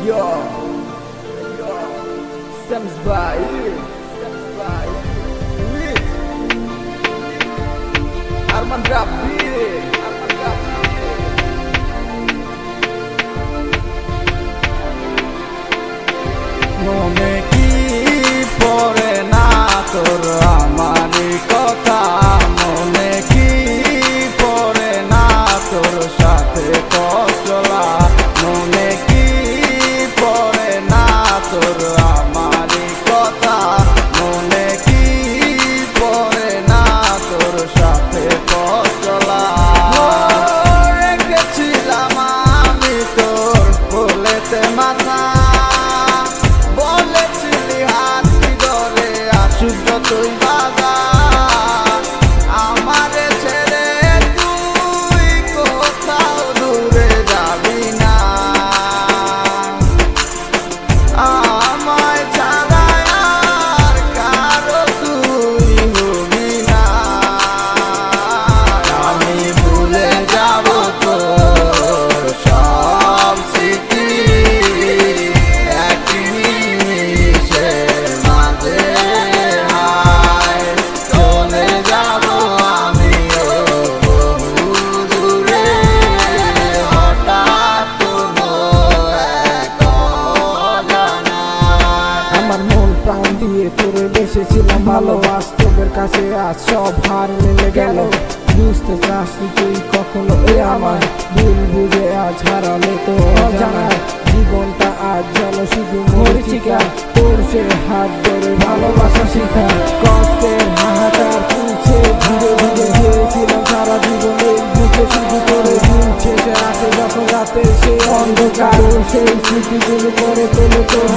Yo, Sams by with Arman Rabbi. মনে কি পড়ে না তোর আমারই কথা, মনে কি পড়ে না তোর সাথে চলা, মনে কি পড়ে না তোর আমারই কথা, মনে কি পড়ে না তোর সাথে চলা। রেখেছিলাম আমি তোর বলেতে মাথা, তুই বাবা আমারে ছেড়ে তুই কোথাও দূরে যাবি না, আমায় ছাড়া আর কারো তুই হবি না। আমি ভুলে যাব তোর সব স্মৃতি এক নিমিষের মাঝে, প্রাণ দিয়ে তোরে বেসেছিলাম ভালো, বাস্তবের কাছে আজ সব হার মিলে গেল। বুঝতে চাসনি তুই কখনো আমার ভুল বুঝে আজ হারালে তো অজানায় জীবনটা আজ যেন শুধু মরিচিকা, তোর সে হাত ধরে ভালোবাসা শিখা। কষ্টের হাহাকার তুলছে ধীরে ধীরে, হয়েছিলাম সারা জীবনে বুঝে শুধু করে দিন শেষে আসে যখন রাতে সে অন্ধকার, সেই স্মৃতিগুলো করে তোলে তোর